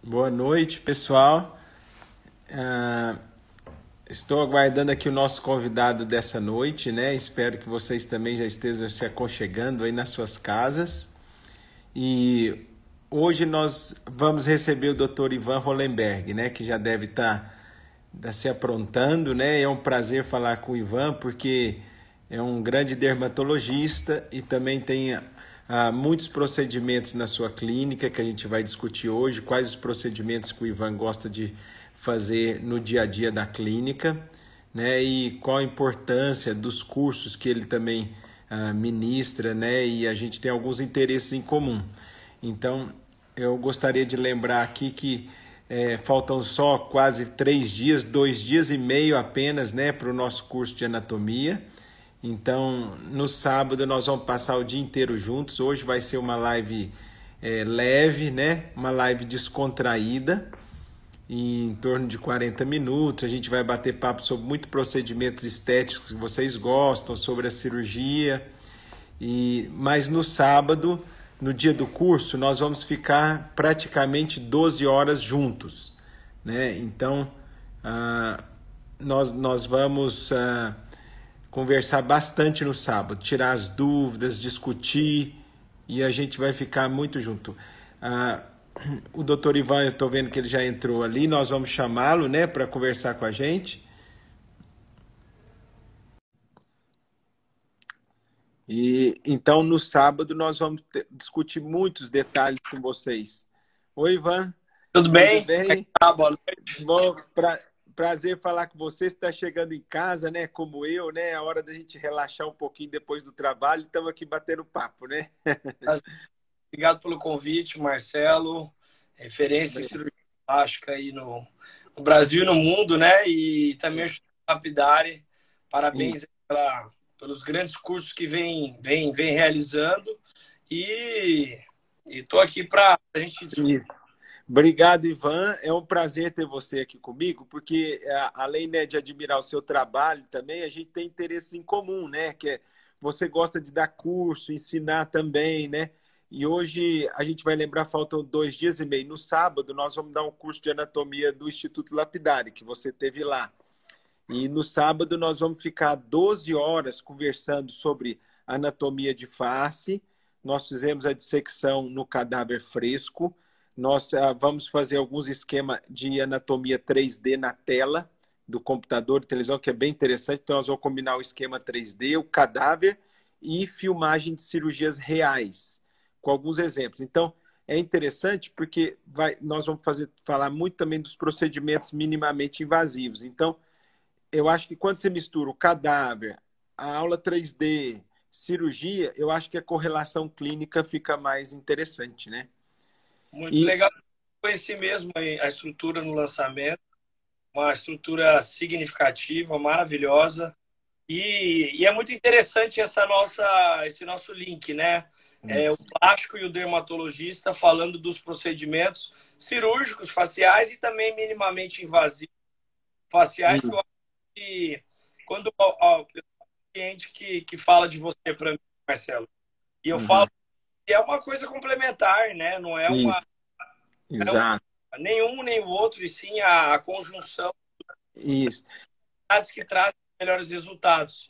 Boa noite, pessoal. Ah, Estou aguardando aqui o nosso convidado dessa noite, né? Espero que vocês também já estejam se aconchegando aí nas suas casas. E hoje nós vamos receber o Dr. Ivan Hollenberg, né? Que já deve estar se aprontando, né? É um prazer falar com o Ivan, porque é um grande dermatologista e também tem muitos procedimentos na sua clínica que a gente vai discutir hoje, quais os procedimentos que o Ivan gosta de fazer no dia a dia da clínica, né? E qual a importância dos cursos que ele também ministra, né? E a gente tem alguns interesses em comum. Então, eu gostaria de lembrar aqui que faltam só quase 3 dias, 2 dias e meio apenas, né, para o nosso curso de anatomia. Então, no sábado nós vamos passar o dia inteiro juntos. Hoje vai ser uma live leve, né, uma live descontraída, em torno de 40 minutos. A gente vai bater papo sobre muitos procedimentos estéticos que vocês gostam, sobre a cirurgia. Mas no sábado, no dia do curso, nós vamos ficar praticamente 12 horas juntos, né? Então, nós vamos conversar bastante no sábado, tirar as dúvidas, discutir, e a gente vai ficar muito junto. O doutor Ivan, eu estou vendo que ele já entrou ali, nós vamos chamá-lo, né, para conversar com a gente. E então no sábado nós vamos discutir muitos detalhes com vocês. Oi, Ivan. Tudo bem? Tudo bem? Boa noite. Bom, prazer falar com você. Você está chegando em casa, né? Como eu, né? É a hora da gente relaxar um pouquinho depois do trabalho. Estamos aqui batendo papo, né? Obrigado pelo convite, Marcelo. Referência em cirurgia plástica aí no Brasil e no mundo, né? E também o Instituto Lapidari. Parabéns pelos grandes cursos que vem realizando. E estou aqui para a gente discutir. Obrigado, Ivan. É um prazer ter você aqui comigo, porque além, né, de admirar o seu trabalho também, a gente tem interesses em comum, né? Você gosta de dar curso, ensinar também, né? E hoje a gente vai lembrar, faltam 2 dias e meio. No sábado, nós vamos dar um curso de anatomia do Instituto Lapidari, que você teve lá. E no sábado nós vamos ficar 12 horas conversando sobre anatomia de face. Nós fizemos a dissecção no cadáver fresco. Nós vamos fazer alguns esquemas de anatomia 3D na tela do computador de televisão, que é bem interessante. Então, nós vamos combinar o esquema 3D, o cadáver e filmagem de cirurgias reais, com alguns exemplos. Então, é interessante porque nós vamos falar muito também dos procedimentos minimamente invasivos. Então, eu acho que quando você mistura o cadáver, a aula 3D, cirurgia, eu acho que a correlação clínica fica mais interessante, né? Muito legal. Conheci mesmo a estrutura no lançamento, uma estrutura significativa, maravilhosa. E é muito interessante esse nosso link, né? O plástico e o dermatologista falando dos procedimentos cirúrgicos, faciais e também minimamente invasivos faciais, que eu acho que quando o cliente que fala de você para mim, Marcelo, e eu falo que é uma coisa complementar, né? Não é Exato. Nenhum nem o outro, e sim a conjunção Isso. que traz melhores resultados.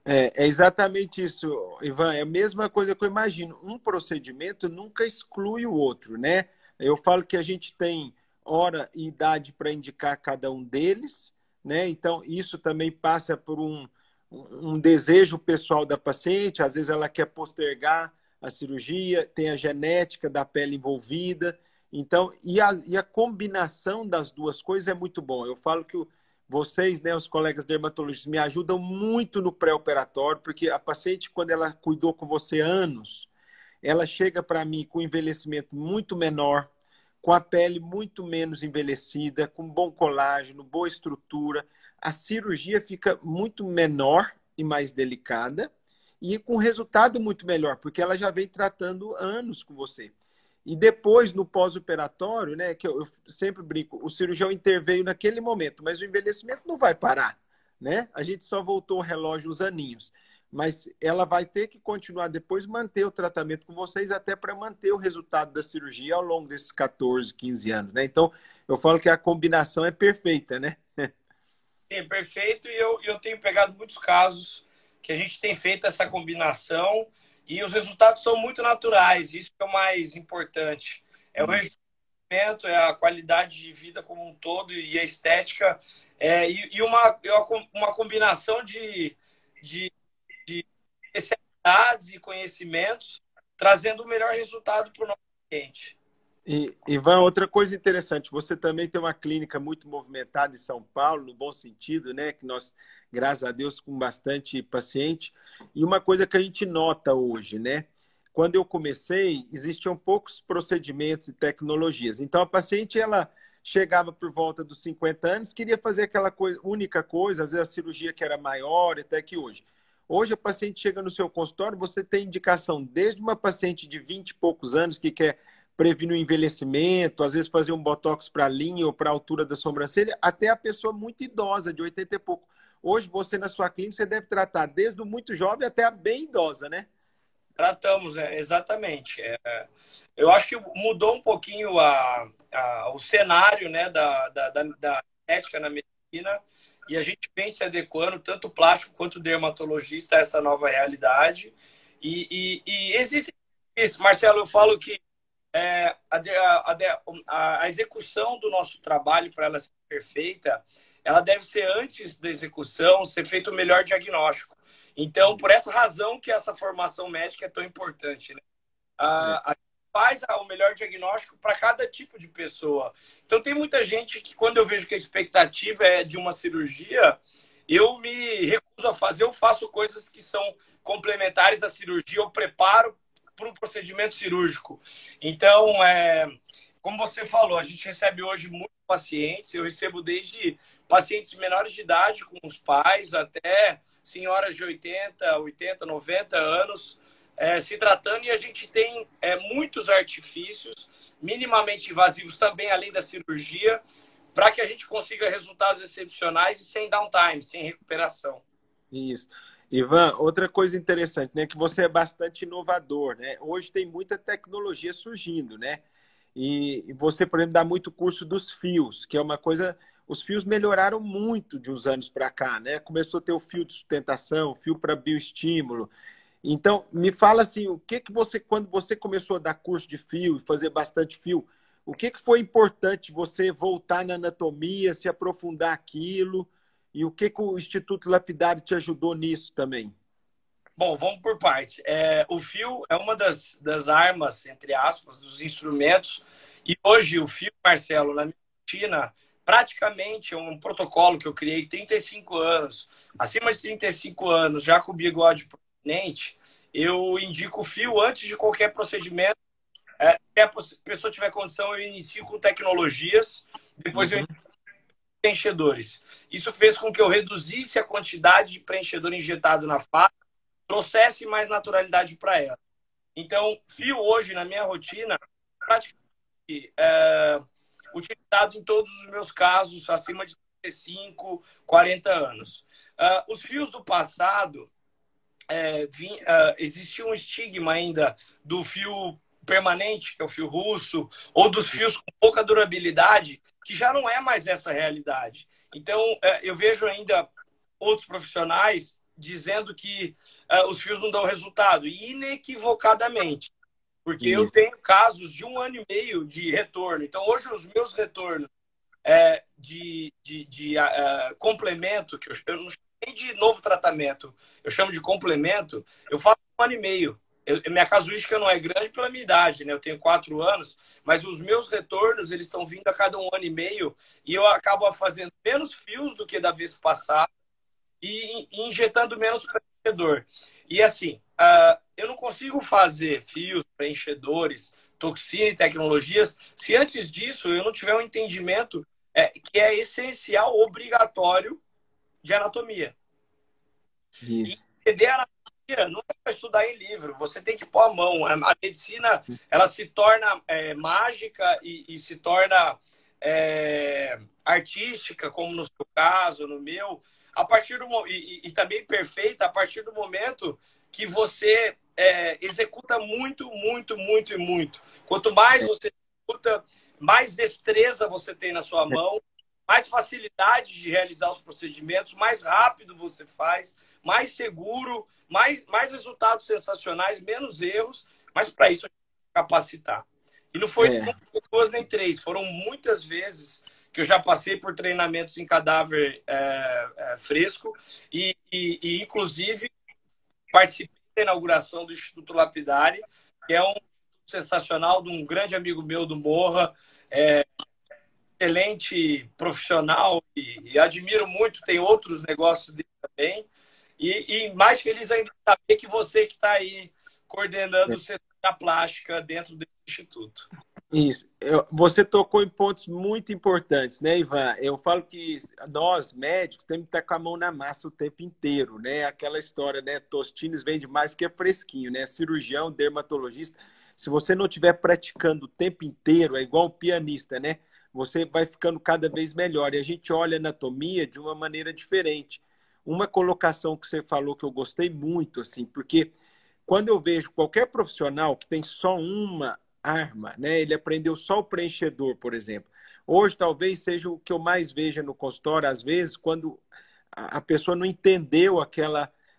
É exatamente isso, Ivan. É a mesma coisa que eu imagino. Um procedimento nunca exclui o outro, né? Eu falo que a gente tem hora e idade para indicar cada um deles, né? Então, isso também passa por um desejo pessoal da paciente. Às vezes ela quer postergar a cirurgia, tem a genética da pele envolvida. Então, e a combinação das duas coisas é muito bom. Eu falo que vocês, né, os colegas dermatologistas, me ajudam muito no pré-operatório, porque a paciente, quando ela cuidou com você anos, ela chega para mim com envelhecimento muito menor, com a pele muito menos envelhecida, com bom colágeno, boa estrutura. A cirurgia fica muito menor e mais delicada e com resultado muito melhor, porque ela já vem tratando anos com você. E depois, no pós-operatório, né, que eu sempre brinco, o cirurgião interveio naquele momento, mas o envelhecimento não vai parar, né? A gente só voltou o relógio uns aninhos. mas ela vai ter que continuar depois manter o tratamento com vocês até para manter o resultado da cirurgia ao longo desses 14, 15 anos, né? Então, eu falo que a combinação é perfeita, né? Sim, perfeito. E eu tenho pegado muitos casos que a gente tem feito essa combinação e os resultados são muito naturais. Isso é o mais importante. É o envelhecimento, é a qualidade de vida como um todo e a estética. E uma combinação de especialidades e conhecimentos, trazendo o melhor resultado para o nosso cliente. E, Ivan, outra coisa interessante, você também tem uma clínica muito movimentada em São Paulo, no bom sentido, né? Que nós, graças a Deus, com bastante paciente. E uma coisa que a gente nota hoje, né? Quando eu comecei, existiam poucos procedimentos e tecnologias. Então, a paciente, ela chegava por volta dos 50 anos, queria fazer aquela coisa, única coisa, às vezes a cirurgia que era maior, até que hoje. Hoje, a paciente chega no seu consultório, você tem indicação desde uma paciente de 20 e poucos anos que quer prevenir o envelhecimento, às vezes fazer um botox para a linha ou para a altura da sobrancelha, até a pessoa muito idosa, de 80 e pouco. Hoje, você na sua clínica, você deve tratar desde o muito jovem até a bem idosa, né? Tratamos, exatamente. Eu acho que mudou um pouquinho o cenário, né, da ética na medicina e a gente vem se adequando, tanto o plástico quanto o dermatologista, a essa nova realidade. E existe isso, Marcelo, eu falo que a execução do nosso trabalho, para ela ser perfeita, ela deve ser, antes da execução, ser feito o melhor diagnóstico. Então, por essa razão que essa formação médica é tão importante, né? A gente faz o melhor diagnóstico para cada tipo de pessoa. Então, tem muita gente que, quando eu vejo que a expectativa é de uma cirurgia, eu me recuso a fazer, eu faço coisas que são complementares à cirurgia, eu preparo para um procedimento cirúrgico. Então, como você falou, a gente recebe hoje muitos pacientes, eu recebo desde pacientes menores de idade com os pais até senhoras de 80, 90 anos se tratando, e a gente tem muitos artifícios minimamente invasivos também, além da cirurgia, para que a gente consiga resultados excepcionais e sem downtime, sem recuperação. Isso. Ivan, outra coisa interessante, né, que você é bastante inovador, né? Hoje tem muita tecnologia surgindo, né? E você, por exemplo, dá muito curso dos fios, que é uma coisa. Os fios melhoraram muito de uns anos para cá, né? Começou a ter o fio de sustentação, fio para bioestímulo. Então, me fala assim, o que você, quando você começou a dar curso de fio e fazer bastante fio, o que foi importante você voltar na anatomia, se aprofundar aquilo? E o que o Instituto Lapidário te ajudou nisso também? Bom, vamos por partes. O fio é uma das armas, entre aspas, dos instrumentos. E hoje o fio, Marcelo, na minha rotina, praticamente é um protocolo que eu criei 35 anos. Acima de 35 anos, já com bigode proeminente, eu indico o fio antes de qualquer procedimento. Se a pessoa tiver condição, eu inicio com tecnologias, depois eu inicio com preenchedores. Isso fez com que eu reduzisse a quantidade de preenchedor injetado na face, trouxesse mais naturalidade para ela. Então, fio hoje, na minha rotina, praticamente utilizado em todos os meus casos, acima de 35, 40 anos. Os fios do passado, existia um estigma ainda do fio permanente, que é o fio russo, ou dos fios com pouca durabilidade, que já não é mais essa realidade. Então, eu vejo ainda outros profissionais dizendo que os fios não dão resultado, e inequivocadamente, porque eu tenho casos de 1 ano e meio de retorno. Então, hoje, os meus retornos de complemento, que eu não chamo nem de novo tratamento, eu chamo de complemento, eu faço 1 ano e meio. Minha casuística não é grande pela minha idade, né? Eu tenho 4 anos, mas os meus retornos, eles estão vindo a cada 1 ano e meio, e eu acabo fazendo menos fios do que da vez passada e injetando menos preenchedor. E assim, eu não consigo fazer fios, preenchedores, toxina e tecnologias se antes disso eu não tiver um entendimento que é essencial, obrigatório de anatomia. Isso. E entender a anatomia não é para estudar em livro, você tem que pôr a mão. A medicina, ela se torna mágica e se torna artística, como no seu caso, no meu, a partir do e também perfeita a partir do momento que você executa muito, muito, muito e muito. Quanto mais você executa, mais destreza você tem na sua mão, mais facilidade de realizar os procedimentos, mais rápido você faz, mais seguro, mais resultados sensacionais, menos erros, mas para isso a gente tem que capacitar. E não foi duas nem três, foram muitas vezes que eu já passei por treinamentos em cadáver fresco e inclusive, participei da inauguração do Instituto Lapidari, que é um sensacional, de um grande amigo meu do Morra, excelente profissional e admiro muito, tem outros negócios dele também. E mais feliz ainda de saber que você que está aí coordenando o setor da plástica dentro desse instituto. Isso. Você tocou em pontos muito importantes, né, Ivan? Eu falo que nós, médicos, temos que estar com a mão na massa o tempo inteiro, né? Aquela história, né? Tostines vende mais porque é fresquinho, né? Cirurgião, dermatologista, se você não estiver praticando o tempo inteiro, é igual um pianista, né? Você vai ficando cada vez melhor. E a gente olha a anatomia de uma maneira diferente. Uma colocação que você falou que eu gostei muito, assim, porque quando eu vejo qualquer profissional que tem só uma arma, né? Ele aprendeu só o preenchedor, por exemplo. Hoje talvez seja o que eu mais vejo no consultório, às vezes, quando a pessoa não entendeu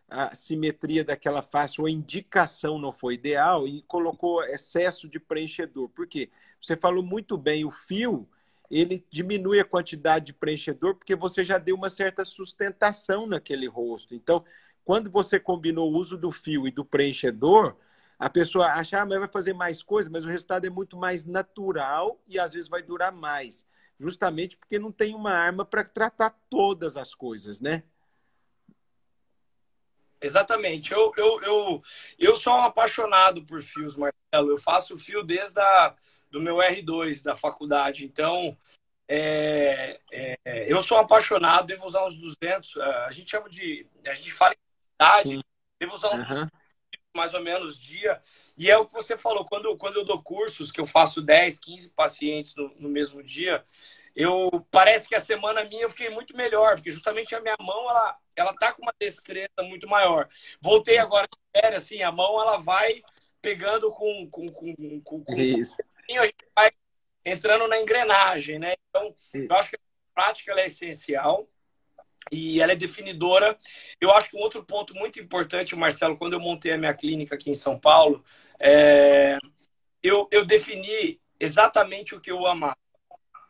a simetria daquela face, ou a indicação não foi ideal e colocou excesso de preenchedor. Por quê? Você falou muito bem, o fio, ele diminui a quantidade de preenchedor porque você já deu uma certa sustentação naquele rosto. Então, quando você combinou o uso do fio e do preenchedor, a pessoa acha, mas vai fazer mais coisa, mas o resultado é muito mais natural e às vezes vai durar mais. Justamente porque não tem uma arma para tratar todas as coisas, né? Exatamente. Eu sou um apaixonado por fios, Marcelo. Eu faço fio desde do meu R2 da faculdade. Então, eu sou um apaixonado, devo usar uns 200. A gente chama de... A gente fala em idade, devo usar uns 200 mais ou menos dia. E é o que você falou, quando eu dou cursos, que eu faço 10, 15 pacientes no mesmo dia, parece que a semana minha eu fiquei muito melhor, porque justamente a minha mão, ela tá com uma destreza muito maior. Voltei agora de férias, assim, a mão, ela vai pegando Isso. a gente vai entrando na engrenagem, né? Então, eu acho que a prática ela é essencial e ela é definidora. Eu acho que um outro ponto muito importante, Marcelo, quando eu montei a minha clínica aqui em São Paulo, eu defini exatamente o que eu amava.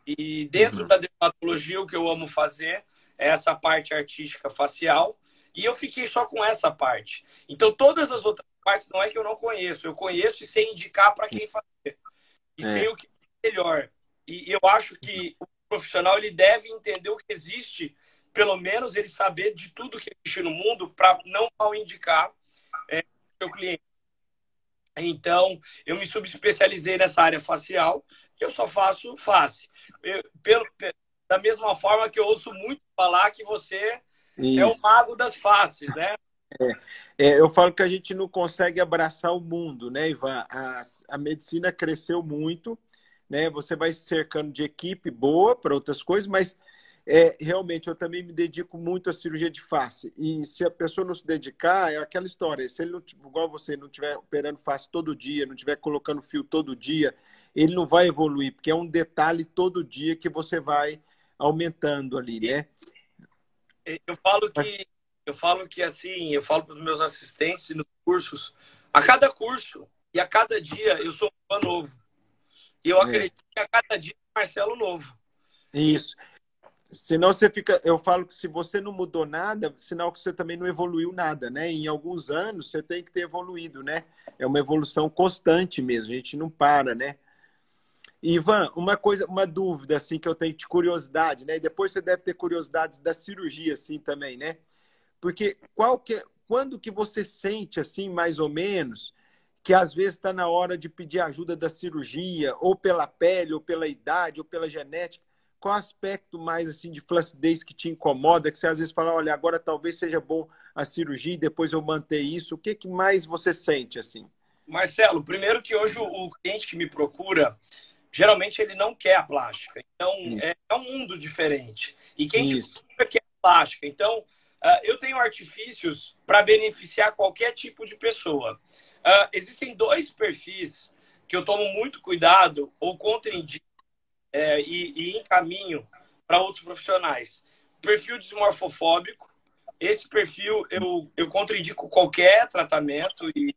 E dentro da dermatologia, o que eu amo fazer é essa parte artística facial. E eu fiquei só com essa parte. Então, todas as outras partes não é que eu não conheço. Eu conheço e sei indicar para quem fazer. E sei o que é melhor. E eu acho que o profissional ele deve entender o que existe, pelo menos ele saber de tudo que existe no mundo para não mal indicar o seu cliente. Então, eu me subespecializei nessa área facial e eu só faço face. Da mesma forma que eu ouço muito falar que você é o mago das faces, né? Eu falo que a gente não consegue abraçar o mundo, né, Ivan? A medicina cresceu muito, né? Você vai se cercando de equipe boa para outras coisas, mas realmente eu também me dedico muito à cirurgia de face. E se a pessoa não se dedicar, é aquela história. Se ele não, igual você, não estiver operando face todo dia, não estiver colocando fio todo dia, ele não vai evoluir, porque é um detalhe todo dia que você vai aumentando ali, né? Eu falo que assim, eu falo para os meus assistentes nos cursos, a cada curso e a cada dia eu sou um fã novo. E eu acredito que a cada dia é um Marcelo novo. Isso. Senão você fica... Eu falo que se você não mudou nada, sinal que você também não evoluiu nada, né? Em alguns anos você tem que ter evoluído, né? É uma evolução constante mesmo, a gente não para, né? Ivan, uma dúvida assim que eu tenho de curiosidade, né? E depois você deve ter curiosidades da cirurgia assim também, né? Porque quando que você sente assim, mais ou menos, que às vezes está na hora de pedir ajuda da cirurgia, ou pela pele, ou pela idade, ou pela genética? Qual aspecto mais assim de flacidez que te incomoda, que você às vezes fala, olha, agora talvez seja bom a cirurgia e depois eu manter isso? O que que mais você sente assim? Marcelo, primeiro que hoje o cliente que me procura, geralmente ele não quer a plástica. Então, é um mundo diferente. E quem te procura quer a plástica. Então, eu tenho artifícios para beneficiar qualquer tipo de pessoa. Existem dois perfis que eu tomo muito cuidado ou contraindico e encaminho para outros profissionais. Perfil dismorfofóbico. Esse perfil eu contraindico qualquer tratamento e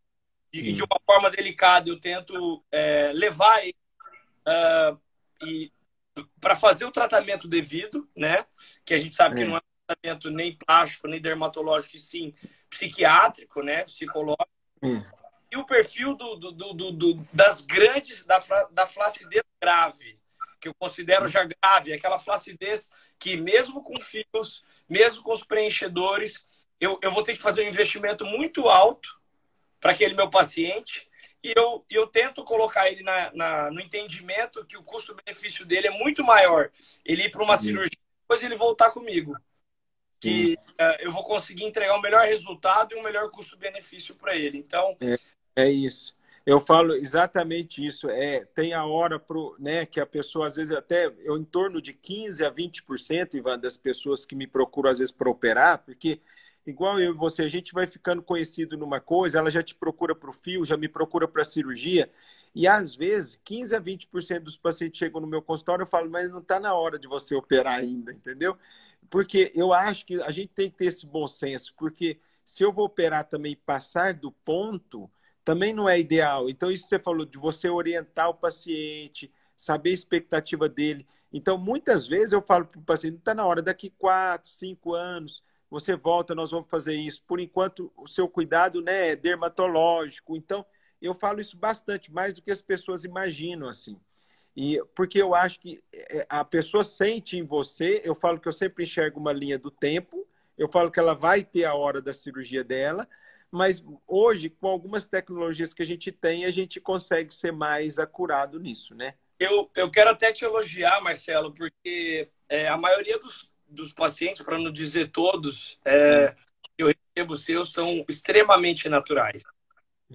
de uma forma delicada eu tento levar ele para fazer o tratamento devido, né? Que a gente sabe que não é um tratamento nem plástico, nem dermatológico, e sim psiquiátrico, né? Psicológico. E o perfil das grandes, da flacidez grave, que eu considero já grave, aquela flacidez que mesmo com fios, mesmo com os preenchedores, eu vou ter que fazer um investimento muito alto para aquele meu paciente e eu tento colocar ele no entendimento que o custo-benefício dele é muito maior. Ele ir para uma cirurgia, depois ele voltar comigo. Que eu vou conseguir entregar um melhor resultado e um melhor custo-benefício para ele. Então... É isso. Eu falo exatamente isso. Tem a hora né, que a pessoa, às vezes, em torno de 15% a 20%, Ivan, das pessoas que me procuram, às vezes, para operar, porque, igual eu e você, a gente vai ficando conhecido numa coisa, ela já te procura para o fio, já me procura para a cirurgia, e, às vezes, 15% a 20% dos pacientes chegam no meu consultório, eu falo, mas não está na hora de você operar ainda, entendeu? Porque eu acho que a gente tem que ter esse bom senso, porque se eu vou operar também e passar do ponto, também não é ideal. Então, isso que você falou, de você orientar o paciente, saber a expectativa dele. Então, muitas vezes eu falo para o paciente, está na hora, daqui 4, 5 anos, você volta, nós vamos fazer isso. Por enquanto, o seu cuidado, né, é dermatológico. Então, eu falo isso bastante, mais do que as pessoas imaginam, assim. Porque eu acho que a pessoa sente em você, eu falo que eu sempre enxergo uma linha do tempo, eu falo que ela vai ter a hora da cirurgia dela, mas hoje, com algumas tecnologias que a gente tem, a gente consegue ser mais acurado nisso, né? Eu quero até te elogiar, Marcelo, porque a maioria dos pacientes, para não dizer todos, que eu recebo seus, são extremamente naturais.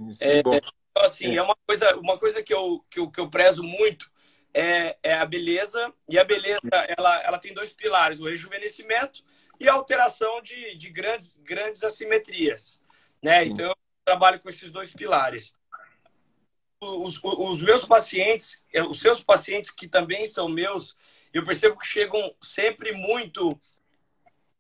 Isso, que bom. Então, assim, uma coisa que eu prezo muito é a beleza, e a beleza ela tem dois pilares, o rejuvenescimento e a alteração de grandes assimetrias. Né? Então, eu trabalho com esses dois pilares. Os meus pacientes, os seus pacientes que também são meus, eu percebo que chegam sempre muito,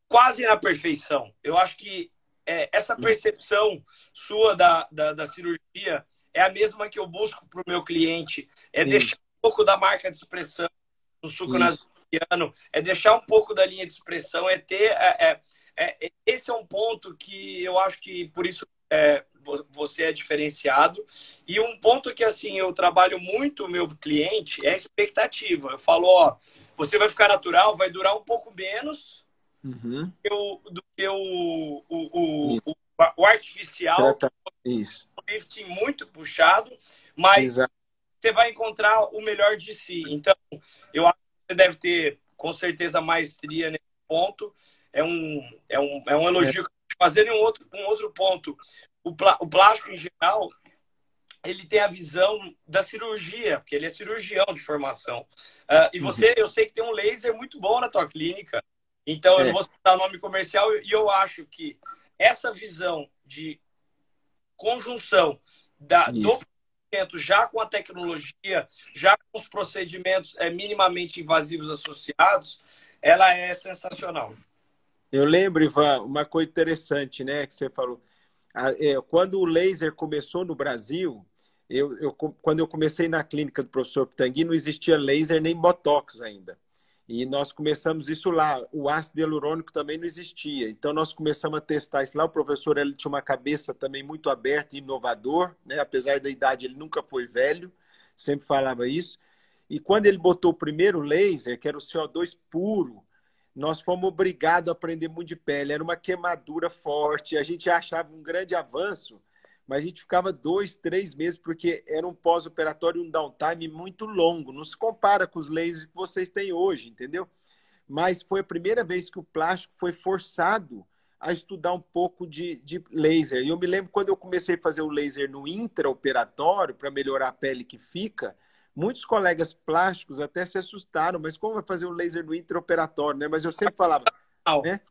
quase na perfeição. Eu acho que essa percepção sua da cirurgia é a mesma que eu busco para o meu cliente. É deixar um pouco da marca de expressão no suco nasogeniano, é deixar um pouco da linha de expressão, esse é um ponto que eu acho que por isso você é diferenciado. E um ponto que assim eu trabalho muito o meu cliente é a expectativa. Eu falo, você vai ficar natural, vai durar um pouco menos do que o artificial, isso. O lifting muito puxado, mas você vai encontrar o melhor de si. Então, eu acho que você deve ter com certeza maestria nesse ponto. É um elogio que eu vou fazer. Em um outro ponto, o plástico em geral, ele tem a visão da cirurgia, porque ele é cirurgião de formação. E eu sei que tem um laser muito bom na tua clínica, então eu não vou citar nome comercial, e eu acho que essa visão de conjunção do procedimento já com a tecnologia, já com os procedimentos minimamente invasivos associados, ela é sensacional. Eu lembro, Ivan, uma coisa interessante, né, que você falou. Quando o laser começou no Brasil, quando eu comecei na clínica do professor Pitangui, não existia laser nem botox ainda. E nós começamos isso lá. O ácido hialurônico também não existia. Então, nós começamos a testar isso lá. O professor ele tinha uma cabeça também muito aberta e inovador, né? Apesar da idade, ele nunca foi velho, sempre falava isso. E quando ele botou o primeiro laser, que era o CO2 puro, nós fomos obrigados a aprender muito de pele. Era uma queimadura forte. A gente achava um grande avanço, mas a gente ficava 2, 3 meses, porque era um pós-operatório, um downtime muito longo. Não se compara com os lasers que vocês têm hoje, entendeu? Mas foi a primeira vez que o plástico foi forçado a estudar um pouco de laser. E eu me lembro quando eu comecei a fazer o laser no intraoperatório, para melhorar a pele que fica, muitos colegas plásticos até se assustaram, mas como vai fazer um laser no intraoperatório, né? Mas eu sempre falava, né?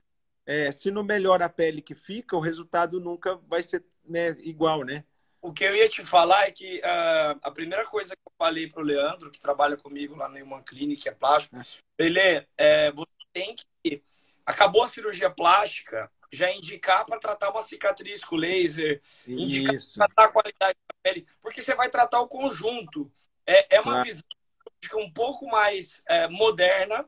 se não melhora a pele que fica, o resultado nunca vai ser, né, igual, né? O que eu ia te falar é que a primeira coisa que eu falei para o Leandro, que trabalha comigo lá na Human Clinic, é plástico, ele você tem que, acabou a cirurgia plástica, já indicar para tratar uma cicatriz com laser, indicar Isso, para tratar a qualidade da pele, porque você vai tratar o conjunto. É uma claro. visão um pouco mais moderna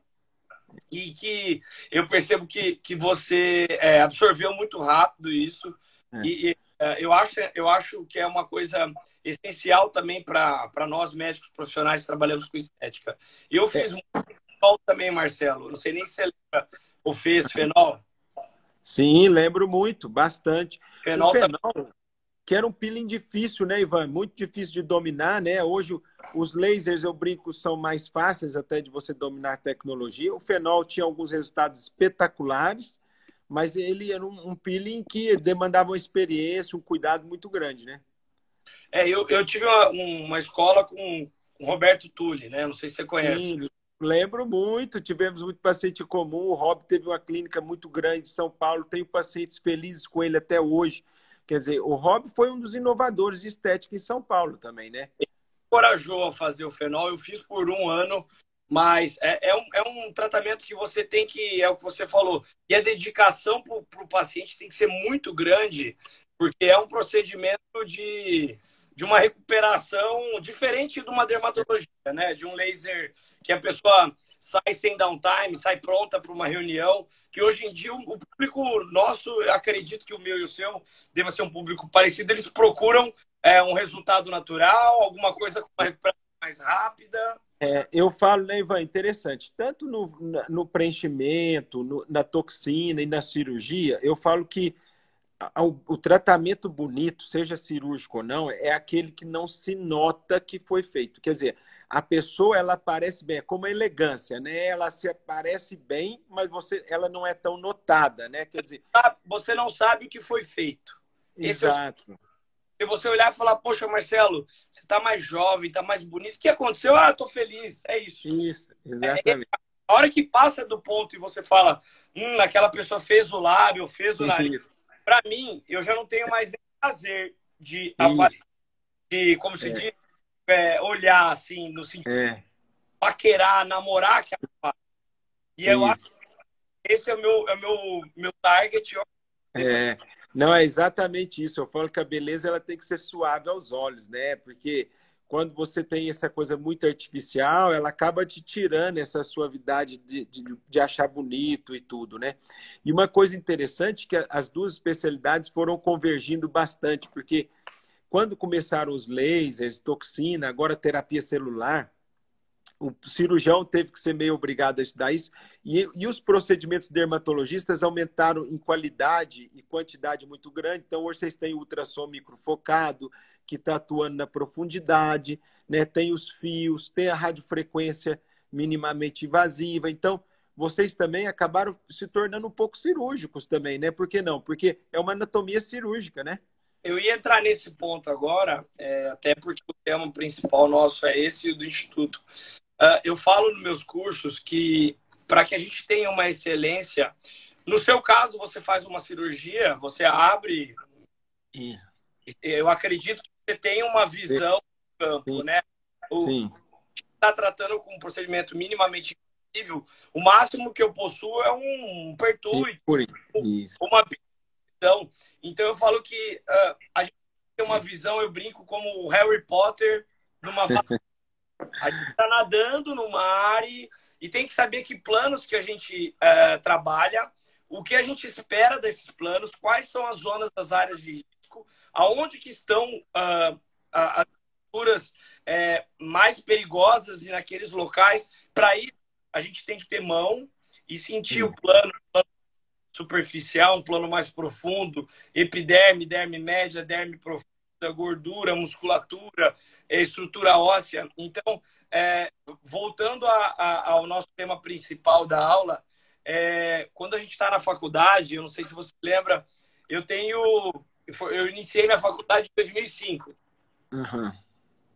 e que eu percebo que você absorveu muito rápido isso. É. Eu acho que é uma coisa essencial também para nós médicos profissionais que trabalhamos com estética. Eu É, fiz muito fenol também, Marcelo. Não sei nem se você lembra ou fez fenol. sim, lembro muito, bastante. O Fenol também. fenol, que era um peeling difícil, né, Ivan? Muito difícil de dominar, né? Hoje os lasers, eu brinco, são mais fáceis até de você dominar a tecnologia. O fenol tinha alguns resultados espetaculares, mas ele era um peeling que demandava uma experiência, um cuidado muito grande, né? Eu tive uma escola com o Roberto Tulli, né? Não sei se você conhece. Sim, lembro muito. Tivemos muito paciente comum. O Rob teve uma clínica muito grande em São Paulo. Tenho pacientes felizes com ele até hoje. Quer dizer, o Rob foi um dos inovadores de estética em São Paulo também, né? Encorajou a fazer o fenol, eu fiz por um ano, mas é um tratamento que você tem que, é o que você falou, e a dedicação para o paciente tem que ser muito grande, porque é um procedimento de uma recuperação diferente de uma dermatologia, né? De um laser que a pessoa sai sem downtime, sai pronta para uma reunião, que hoje em dia o público nosso, eu acredito que o meu e o seu deva ser um público parecido, eles procuram um resultado natural, alguma coisa com uma recuperação mais rápida. Eu falo, né, Ivan, interessante. Tanto no preenchimento, na toxina e na cirurgia, eu falo que o tratamento bonito, seja cirúrgico ou não, é aquele que não se nota que foi feito. Quer dizer, a pessoa, ela aparece bem, é como a elegância, né? Ela se aparece bem, mas ela não é tão notada, né? Quer dizer, Você não sabe o que foi feito. Esse é o exato. Se você olhar e falar, poxa, Marcelo, você está mais jovem, está mais bonito, o que aconteceu? Ah, estou feliz, é isso. Isso, exatamente. A hora que passa do ponto e você fala, aquela pessoa fez o lábio, fez o nariz, Isso, para mim, eu já não tenho mais nem prazer de isso. avaliar, de, como se É, diz, olhar assim, no sentido de é, paquerar, namorar aquela parte. E eu acho isso. que esse é o meu target. Depois, É, não, é exatamente isso. Eu falo que a beleza ela tem que ser suave aos olhos, né? Porque quando você tem essa coisa muito artificial, ela acaba te tirando essa suavidade de achar bonito e tudo, né? E uma coisa interessante é que as duas especialidades foram convergindo bastante, porque quando começaram os lasers, toxina, agora terapia celular, o cirurgião teve que ser meio obrigado a estudar isso, e os procedimentos dermatologistas aumentaram em qualidade e quantidade muito grande. Então, hoje vocês têm o ultrassom microfocado, que está atuando na profundidade, né? Tem os fios, tem a radiofrequência minimamente invasiva. Então, vocês também acabaram se tornando um pouco cirúrgicos também, né? Por que não? Porque é uma anatomia cirúrgica, né? eu ia entrar nesse ponto agora, até porque o tema principal nosso é esse do Instituto. Eu falo nos meus cursos que para que a gente tenha uma excelência, no seu caso, você faz uma cirurgia, você abre, Sim, eu acredito que você tem uma visão do campo, sim, né? O sim. está tratando com um procedimento minimamente invasivo, o máximo que eu possuo é um pertúrito, Isso. uma visão. Então eu falo que a gente tem uma visão, eu brinco como o Harry Potter numa a gente está nadando no mar e tem que saber que planos que a gente trabalha, o que a gente espera desses planos, quais são as zonas das áreas de risco, aonde que estão as estruturas mais perigosas e naqueles locais. Para isso, a gente tem que ter mão e sentir o plano superficial, um plano mais profundo, epiderme, derme média, derme profunda, gordura, musculatura, estrutura óssea. Então, voltando ao nosso tema principal da aula, quando a gente está na faculdade, eu não sei se você lembra, eu iniciei minha faculdade em 2005. Uhum.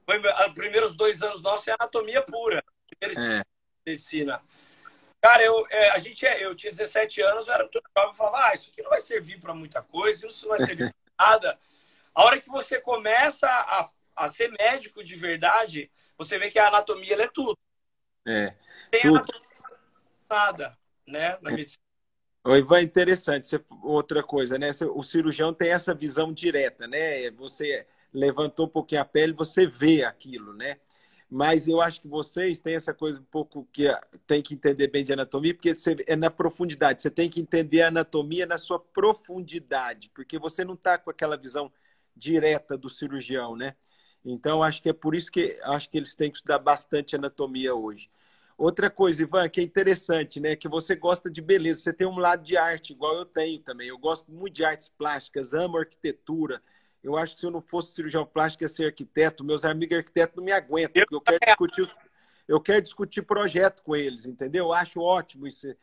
Os primeiros 2 anos nossos é anatomia pura, primeira É, medicina. Cara, eu tinha 17 anos, eu era muito jovem, eu falava, isso aqui não vai servir para muita coisa, isso não vai servir para nada. A hora que você começa a ser médico de verdade, você vê que a anatomia ela é tudo. É, Tem tudo. anatomia nada, né, na medicina. Ô, Ivan, interessante. Outra coisa, né? O cirurgião tem essa visão direta, né? Você levantou um pouquinho a pele, você vê aquilo, né? Mas eu acho que vocês têm essa coisa um pouco que tem que entender bem de anatomia, porque é na profundidade. Você tem que entender a anatomia na sua profundidade, porque você não está com aquela visão direta do cirurgião, né? Então, acho que é por isso que acho que eles têm que estudar bastante anatomia hoje. Outra coisa, Ivan, que é interessante, né? Que você gosta de beleza. Você tem um lado de arte, igual eu tenho também. Eu gosto muito de artes plásticas, amo arquitetura. Eu acho que se eu não fosse cirurgião plástico, ia ser arquiteto. Meus amigos arquitetos não me aguentam, Eu, porque eu quero discutir projeto com eles, entendeu? Eu acho ótimo isso.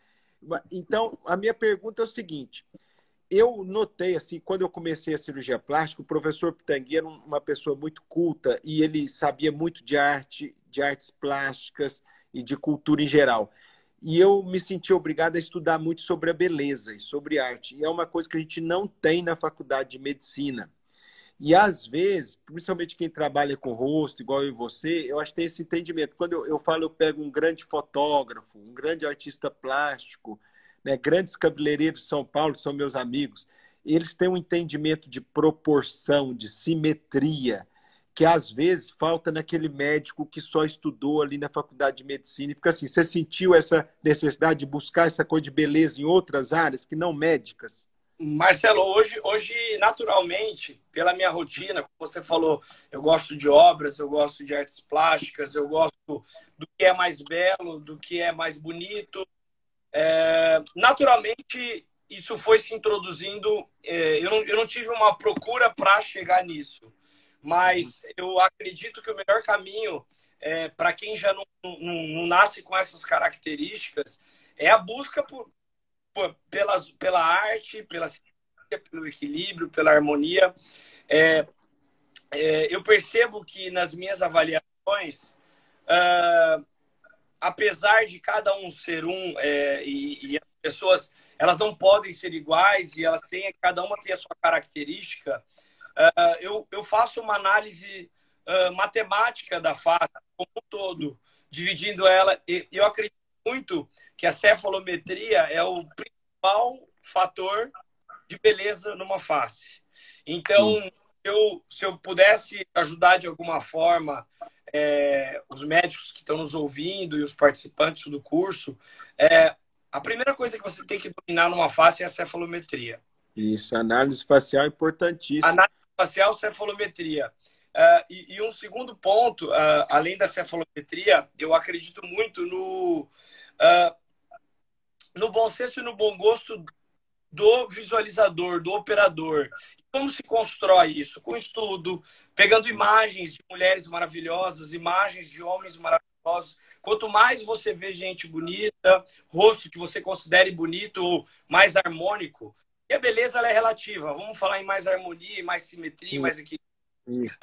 Então, a minha pergunta é o seguinte: eu notei, assim, quando eu comecei a cirurgia plástica, o professor Pitangui era uma pessoa muito culta e ele sabia muito de arte, de artes plásticas e de cultura em geral. E eu me senti obrigado a estudar muito sobre a beleza e sobre arte. E é uma coisa que a gente não tem na faculdade de medicina. E às vezes, principalmente quem trabalha com rosto, igual eu e você, eu acho que tem esse entendimento. Quando eu falo, eu pego um grande fotógrafo, um grande artista plástico, né, grandes cabeleireiros de São Paulo, são meus amigos, eles têm um entendimento de proporção, de simetria, que às vezes falta naquele médico que só estudou ali na faculdade de medicina. E fica assim, você sentiu essa necessidade de buscar essa coisa de beleza em outras áreas que não médicas? Marcelo, hoje, naturalmente, pela minha rotina, como você falou, eu gosto de obras, eu gosto de artes plásticas, eu gosto do que é mais belo, do que é mais bonito. Naturalmente, isso foi se introduzindo. Eu não tive uma procura para chegar nisso, mas eu acredito que o melhor caminho para quem já não nasce com essas características é a busca pela arte, pelo equilíbrio, pela harmonia. Eu percebo que nas minhas avaliações, apesar de cada um ser e as pessoas elas não podem ser iguais e cada uma tem a sua característica, eu faço uma análise matemática da face como um todo, dividindo ela. Eu acredito muito que a cefalometria é o principal fator de beleza numa face. Então, Sim. se eu pudesse ajudar de alguma forma os médicos que estão nos ouvindo e os participantes do curso, a primeira coisa que você tem que dominar numa face é a cefalometria. Isso, análise facial é importantíssimo. Análise facial, cefalometria. E um segundo ponto, além da cefalometria, eu acredito muito no bom senso e no bom gosto do visualizador, do operador. Como se constrói isso? Com estudo, pegando imagens de mulheres maravilhosas, imagens de homens maravilhosos. Quanto mais você vê gente bonita, rosto que você considere bonito ou mais harmônico, e a beleza ela é relativa. Vamos falar em mais harmonia, mais simetria, mais equilíbrio.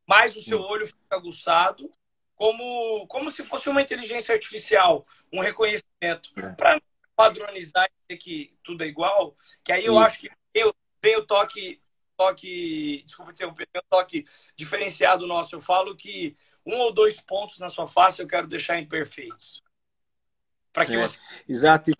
Mais o seu olho fica aguçado, como se fosse uma inteligência artificial, um reconhecimento. Para padronizar e dizer que tudo é igual, que aí eu acho que vem o toque, desculpa interromper, o toque diferenciado nosso. Eu falo que 1 ou 2 pontos na sua face eu quero deixar imperfeitos. Para que você... Exato.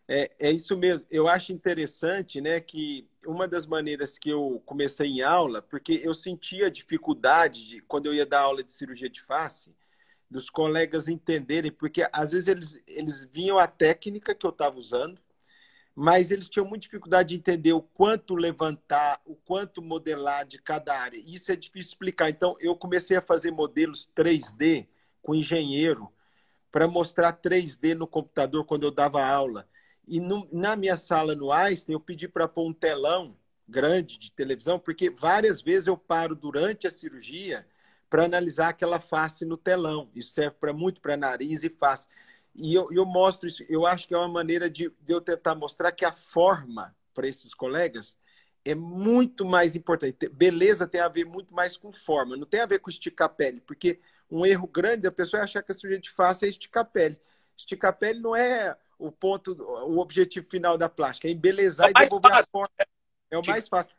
É isso mesmo. Eu acho interessante, né, que uma das maneiras que eu comecei em aula, porque eu sentia dificuldade quando eu ia dar aula de cirurgia de face, dos colegas entenderem, porque às vezes eles viam a técnica que eu estava usando, mas eles tinham muita dificuldade de entender o quanto levantar, o quanto modelar de cada área. Isso é difícil explicar. Então, eu comecei a fazer modelos 3D com engenheiro para mostrar 3D no computador quando eu dava aula. E na minha sala no Einstein, eu pedi para pôr um telão grande de televisão, porque várias vezes eu paro durante a cirurgia para analisar aquela face no telão. Isso serve muito para nariz e face. E eu mostro isso, eu acho que é uma maneira de eu tentar mostrar que a forma para esses colegas é muito mais importante. Beleza tem a ver muito mais com forma, não tem a ver com esticar a pele, porque um erro grande da pessoa é achar que a cirurgia de face é esticar a pele. esticar a pele não é o ponto, o objetivo final da plástica, é embelezar e devolver a forma. É o mais fácil.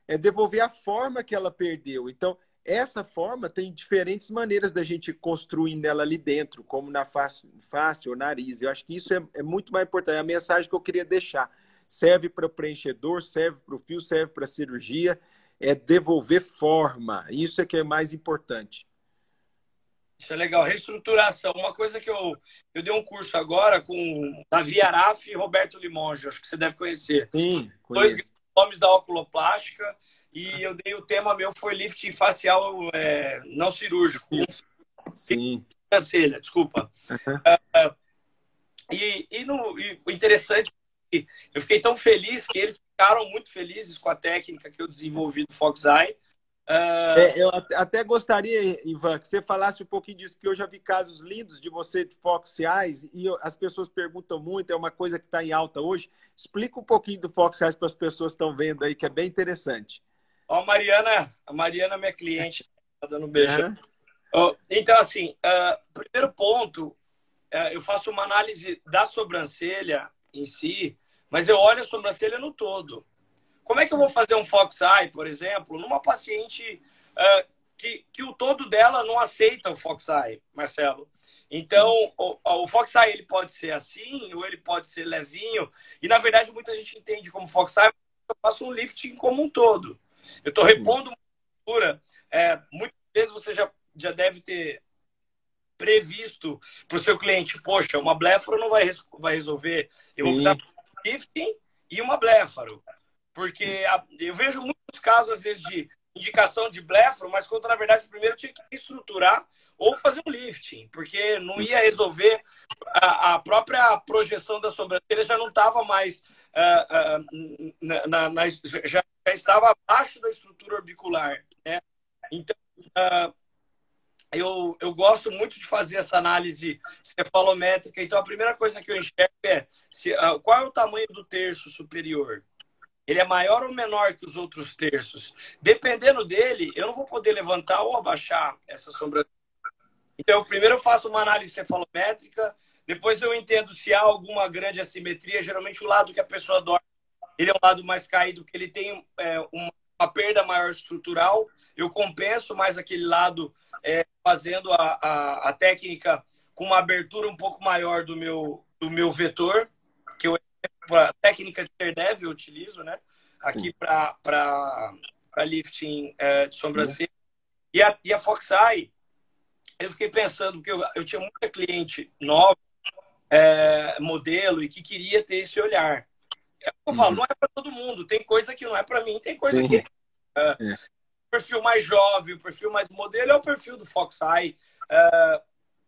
É devolver a forma que ela perdeu. Então, essa forma tem diferentes maneiras da gente construir nela ali dentro, como na face ou nariz. Eu acho que isso é muito mais importante. É a mensagem que eu queria deixar. Serve para o preenchedor, serve para o fio, serve para a cirurgia. É devolver forma. Isso é que é mais importante. Isso é legal. Reestruturação. Uma coisa que eu dei um curso agora com Davi Araf e Roberto Limonge, acho que você deve conhecer. Sim, Dois conheço. nomes da oculoplástica. E eu dei o tema meu foi lifting facial não cirúrgico. Sim. Sobrancelha, desculpa. Uhum. E o interessante é que eu fiquei tão feliz que eles ficaram muito felizes com a técnica que eu desenvolvi do Fox Eye. Eu até gostaria, Ivan, que você falasse um pouquinho disso, porque eu já vi casos lindos de você de Fox Eyes e as pessoas perguntam muito, é uma coisa que está em alta hoje. Explica um pouquinho do Fox Eyes para as pessoas que estão vendo aí, que é bem interessante. Ó, a Mariana, minha cliente, está dando um beijo. Uhum. Então, assim, primeiro ponto, eu faço uma análise da sobrancelha em si, mas eu olho a sobrancelha no todo. Como é que eu vou fazer um Fox Eye, por exemplo, numa paciente que o todo dela não aceita o Fox Eye, Marcelo? Então, o Fox Eye ele pode ser assim, ou ele pode ser levinho, e na verdade muita gente entende como Fox Eye, eu faço um lifting como um todo. Eu estou repondo uma estrutura. Muitas vezes você já deve ter previsto para o seu cliente, poxa, uma blefaro não vai resolver. Eu vou precisar de um lifting e uma blefaro. Porque eu vejo muitos casos, às vezes, de indicação de blefaro, mas quando, na verdade, primeiro tinha que estruturar ou fazer um lifting, porque não ia resolver a própria projeção da sobrancelha, já não estava mais... já estava abaixo da estrutura orbicular, né? Então, eu gosto muito de fazer essa análise cefalométrica. Então, a primeira coisa que eu enxergo é qual é o tamanho do terço superior. Ele é maior ou menor que os outros terços? Dependendo dele, eu não vou poder levantar ou abaixar essa sobrancelha. Então, primeiro eu faço uma análise cefalométrica, depois eu entendo se há alguma grande assimetria. Geralmente, o lado que a pessoa dorme, ele é um lado mais caído, que ele tem uma perda maior estrutural. Eu compenso mais aquele lado fazendo a técnica com uma abertura um pouco maior do meu vetor, que eu a técnica de Chernev eu utilizo, né? Aqui para lifting de sobrancelha. E a Fox Eye, eu fiquei pensando, porque eu tinha muita cliente nova, modelo, e que queria ter esse olhar. Eu falo, não é para todo mundo, tem coisa que não é para mim, tem coisa que o perfil mais jovem, o perfil mais modelo é o perfil do Fox Eye,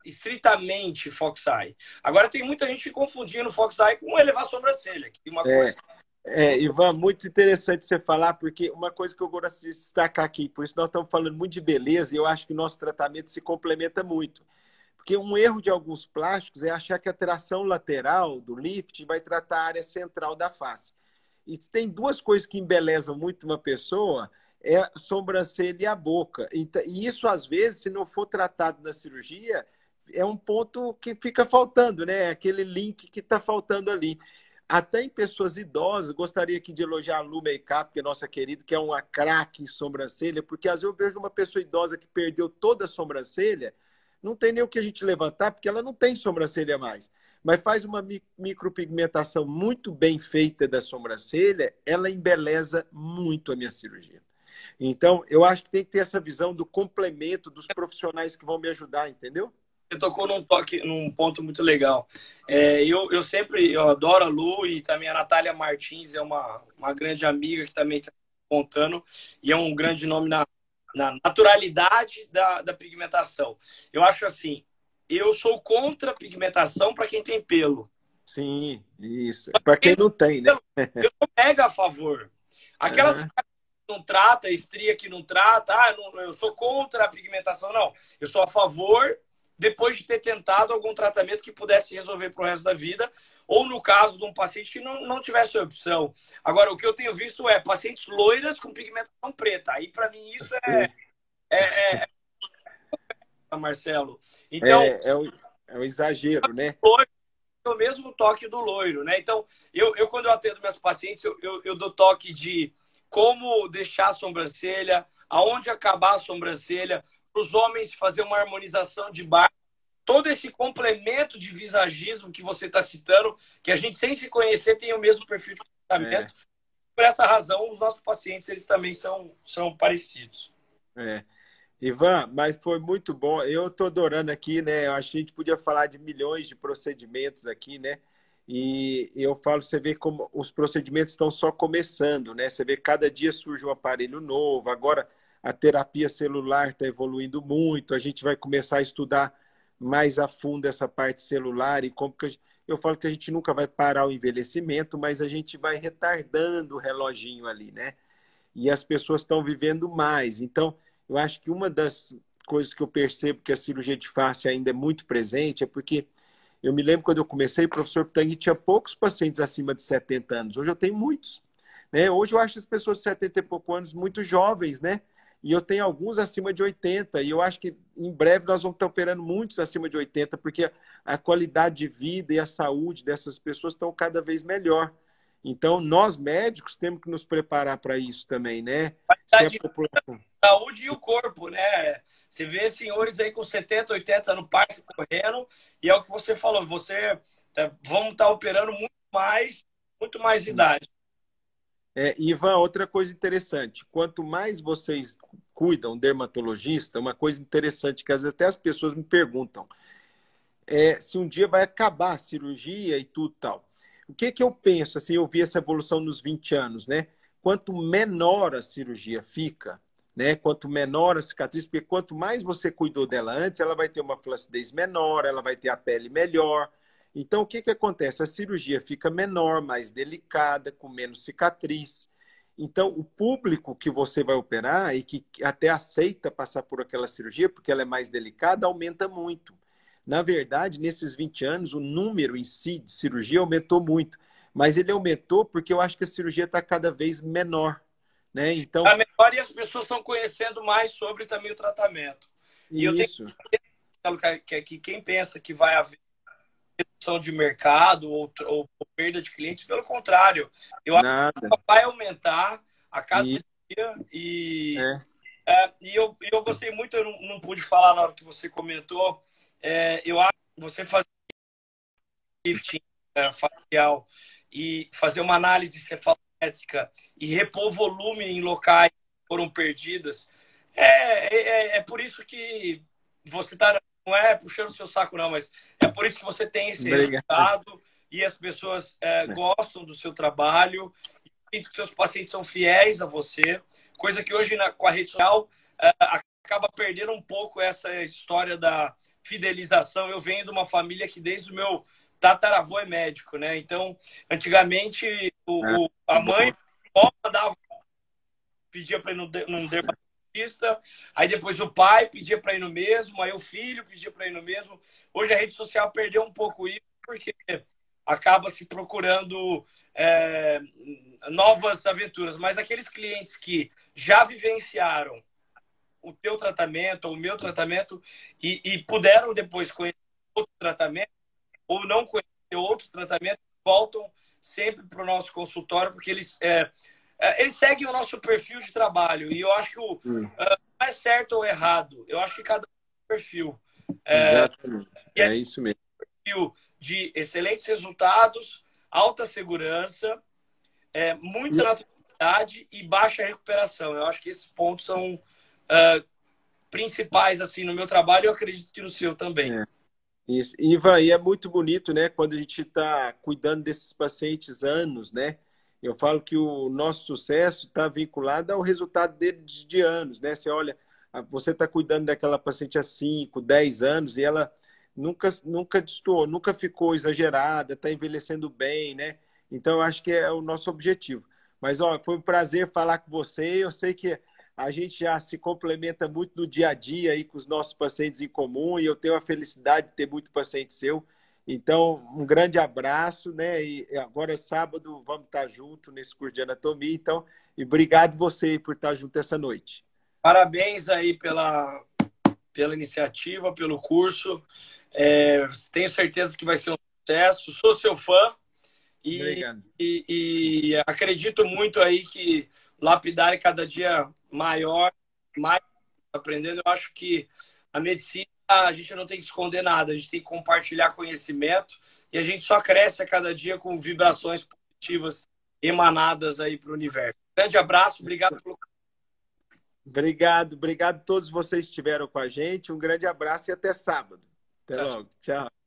estritamente Fox Eye. Agora tem muita gente confundindo Fox Eye com elevar a sobrancelha. Que uma coisa... Ivan, muito interessante você falar, porque uma coisa que eu gosto de destacar aqui, por isso nós estamos falando muito de beleza, e eu acho que o nosso tratamento se complementa muito. Porque um erro de alguns plásticos é achar que a tração lateral do lift vai tratar a área central da face. E tem duas coisas que embelezam muito uma pessoa, é a sobrancelha e a boca. E isso, às vezes, se não for tratado na cirurgia, é um ponto que fica faltando, né? Aquele link que está faltando ali. Até em pessoas idosas, gostaria aqui de elogiar a Lu Makeup, que é nossa querida, que é uma craque em sobrancelha, porque às vezes eu vejo uma pessoa idosa que perdeu toda a sobrancelha, não tem nem o que a gente levantar, porque ela não tem sobrancelha mais. Mas faz uma micropigmentação muito bem feita da sobrancelha, ela embeleza muito a minha cirurgia. Então, eu acho que tem que ter essa visão do complemento dos profissionais que vão me ajudar, entendeu? Você tocou num ponto muito legal. Eu adoro a Lu e também a Natália Martins é uma grande amiga que também está contando e é um grande nome na naturalidade da pigmentação. Eu acho assim, eu sou contra a pigmentação para quem tem pelo. Sim, isso. Para quem não tem, né? Eu sou mega a favor. Aquelas que não trata, estria que não trata, eu sou contra a pigmentação, não. Eu sou a favor depois de ter tentado algum tratamento que pudesse resolver para o resto da vida, ou no caso de um paciente que não tivesse opção. Agora, o que eu tenho visto é pacientes loiras com pigmentação preta. Aí, para mim, isso Marcelo. Então, É um exagero, né? É o mesmo toque do loiro, né? Então, quando eu atendo meus pacientes, eu dou toque de como deixar a sobrancelha, aonde acabar a sobrancelha, para os homens fazer uma harmonização de barba, todo esse complemento de visagismo que você está citando, que a gente, sem se conhecer, tem o mesmo perfil de É, comportamento. Por essa razão, os nossos pacientes eles também são parecidos. é. Ivan, mas foi muito bom. Eu estou adorando aqui, né? Eu acho que a gente podia falar de milhões de procedimentos aqui, né? E eu falo, você vê como os procedimentos estão só começando, né? Você vê cada dia surge um aparelho novo. Agora a terapia celular está evoluindo muito. A gente vai começar a estudar mais a fundo essa parte celular e como que eu falo que a gente nunca vai parar o envelhecimento, mas a gente vai retardando o reloginho ali, né? E as pessoas estão vivendo mais. Então, eu acho que uma das coisas que eu percebo que a cirurgia de face ainda é muito presente é porque eu me lembro quando eu comecei, o professor Tang tinha poucos pacientes acima de 70 anos. Hoje eu tenho muitos. Né? Hoje eu acho as pessoas de 70 e poucos anos muito jovens, né? E eu tenho alguns acima de 80. E eu acho que em breve nós vamos estar operando muitos acima de 80, porque a qualidade de vida e a saúde dessas pessoas estão cada vez melhor. Então, nós médicos temos que nos preparar para isso também, né? Se a população... Saúde e o corpo, né? Você vê senhores aí com 70, 80 no parque correndo, e é o que você falou, vamos estar operando muito mais idade. Ivan, outra coisa interessante, quanto mais vocês cuidam, dermatologista, uma coisa interessante que às vezes até as pessoas me perguntam, se um dia vai acabar a cirurgia e tudo tal. O que que eu penso, assim, eu vi essa evolução nos 20 anos, né? Quanto menor a cirurgia fica, né? Quanto menor a cicatriz, porque quanto mais você cuidou dela antes, ela vai ter uma flacidez menor, ela vai ter a pele melhor. Então, o que que acontece? A cirurgia fica menor, mais delicada, com menos cicatriz. Então, o público que você vai operar e que até aceita passar por aquela cirurgia, porque ela é mais delicada, aumenta muito. Na verdade, nesses 20 anos, o número em si de cirurgia aumentou muito. Mas ele aumentou porque eu acho que a cirurgia está cada vez menor. Né? Então, A menor e as pessoas estão conhecendo mais sobre também o tratamento. E eu tenho isso. que quem pensa que vai haver redução de mercado ou perda de clientes, pelo contrário, eu acho Nada. que vai aumentar a cada E, dia é, eu gostei muito, eu não pude falar na hora que você comentou, eu acho que você fazer lifting facial e fazer uma análise cefalométrica e repor volume em locais que foram perdidas, é por isso que você está, não é puxando o seu saco não, mas é por isso que você tem esse obrigado. resultado e as pessoas gostam do seu trabalho, e que seus pacientes são fiéis a você, coisa que hoje com a rede social acaba perdendo um pouco essa história da fidelização. Eu venho de uma família que desde o meu tataravô é médico, né? Então, antigamente, a mãe pedia para ir num dermatologista, aí depois o pai pedia para ir no mesmo, aí o filho pedia para ir no mesmo. Hoje a rede social perdeu um pouco isso, porque acaba se procurando novas aventuras. Mas aqueles clientes que já vivenciaram o teu tratamento ou o meu tratamento e puderam depois conhecer outro tratamento ou não conhecer outro tratamento, voltam sempre para o nosso consultório, porque eles seguem o nosso perfil de trabalho. E eu acho que não é certo ou errado. Eu acho que cada perfil. Exatamente. E É isso mesmo. perfil de excelentes resultados, alta segurança, muita naturalidade e baixa recuperação. Eu acho que esses pontos são principais assim no meu trabalho e eu acredito que no seu também. Isso. Ivan, e é muito bonito, né? Quando a gente está cuidando desses pacientes anos, né? Eu falo que o nosso sucesso está vinculado ao resultado deles de anos, né? Você olha, você está cuidando daquela paciente há 5, 10 anos e ela nunca destoou, nunca ficou exagerada, está envelhecendo bem, né? Então, eu acho que é o nosso objetivo. Mas, ó, foi um prazer falar com você. Eu sei que a gente já se complementa muito no dia a dia aí com os nossos pacientes em comum e eu tenho a felicidade de ter muito paciente seu. Então, um grande abraço, né? E agora sábado vamos estar junto nesse curso de anatomia. Então, e obrigado você por estar junto essa noite. Parabéns aí pela iniciativa, pelo curso. Tenho certeza que vai ser um sucesso. Sou seu fã e, Obrigado. e acredito muito aí que Lapidar é cada dia maior, mais aprendendo. Eu acho que a medicina, a gente não tem que esconder nada, a gente tem que compartilhar conhecimento e a gente só cresce a cada dia com vibrações positivas emanadas aí para o universo. Grande abraço, obrigado pelo. Obrigado, obrigado a todos vocês que estiveram com a gente. Um grande abraço e até sábado. Até Tchau, tchau. logo. Tchau.